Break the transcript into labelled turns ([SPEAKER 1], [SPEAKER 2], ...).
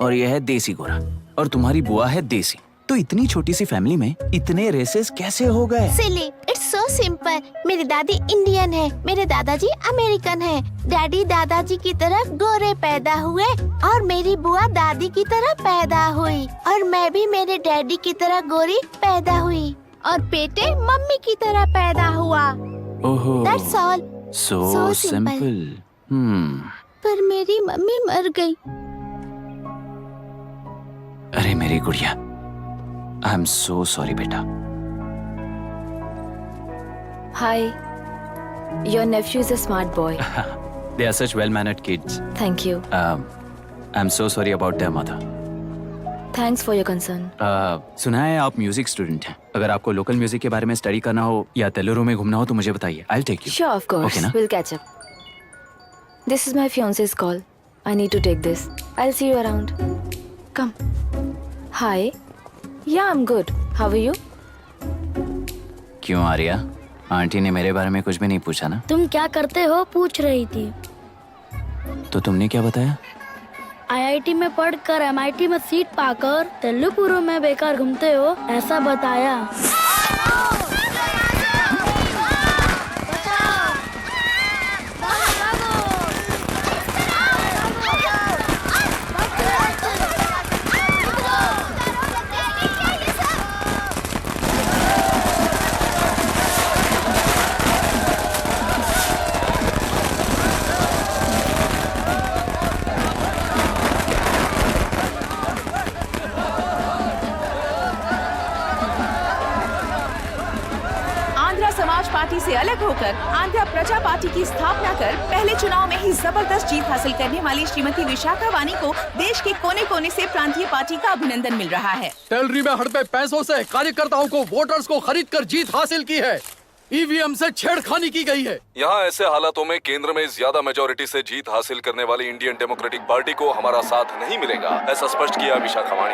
[SPEAKER 1] और यह है देसी गोरा और तुम्हारी बुआ है देसी। तो इतनी छोटी सी फैमिली में इतने रेसेस कैसे हो गए?
[SPEAKER 2] सिली, इट्स सो सिंपल। मेरी दादी इंडियन है, मेरे दादाजी अमेरिकन है। डैडी दादाजी की तरह गोरे पैदा हुए और मेरी बुआ दादी की तरह पैदा हुई और मैं भी मेरे डैडी की तरह गोरी पैदा हुई और बेटे मम्मी की तरह पैदा हुआ।
[SPEAKER 1] ओहो,
[SPEAKER 2] दैट्स ऑल।
[SPEAKER 1] So simple.
[SPEAKER 2] पर मेरी मम्मी मर गई।
[SPEAKER 1] अरे मेरी गुड़िया, आई एम सो सॉरी बेटा।
[SPEAKER 3] Hi. Your nephew is a smart boy.
[SPEAKER 1] They are such well-mannered kids.
[SPEAKER 3] Thank you.
[SPEAKER 1] I'm so sorry about their mother.
[SPEAKER 3] Thanks for your concern.
[SPEAKER 1] सुना है आप म्यूजिक स्टूडेंट हैं। अगर आपको लोकल म्यूजिक के बारे में स्टडी करना हो या तेलुरु में घूमना हो तो मुझे बताइए। I'll take you.
[SPEAKER 3] Sure, of course.
[SPEAKER 1] Okay, na?
[SPEAKER 3] We'll catch up. This is my fiance's call. I need to take this. I'll see you around. Come. Hi. Yeah, I'm good. How are you?
[SPEAKER 1] क्यों Arya? Aunty ने मेरे बारे में कुछ भी नहीं पूछा ना?
[SPEAKER 4] तुम क्या करते हो पूछ रही थी।
[SPEAKER 1] तो तुमने क्या बताया?
[SPEAKER 4] आईआईटी में पढ़कर एमआईटी में सीट पाकर तेलुपुरु में बेकार घूमते हो ऐसा बताया।
[SPEAKER 5] समाज पार्टी से अलग होकर आंध्र प्रजा पार्टी की स्थापना कर पहले चुनाव में ही जबरदस्त जीत हासिल करने वाली श्रीमती विशाखा वानी को देश के कोने कोने से प्रांतीय पार्टी का अभिनंदन मिल रहा है।
[SPEAKER 6] टेलरी में हड़पे पैसों से कार्यकर्ताओं को वोटर्स को खरीद कर जीत हासिल की है। ईवीएम से छेड़खानी की गई है।
[SPEAKER 7] यहाँ ऐसे हालातों में केंद्र में ज्यादा मेजोरिटी से जीत हासिल करने वाली इंडियन डेमोक्रेटिक पार्टी को हमारा साथ नहीं मिलेगा, ऐसा स्पष्ट किया विशाखा वानी।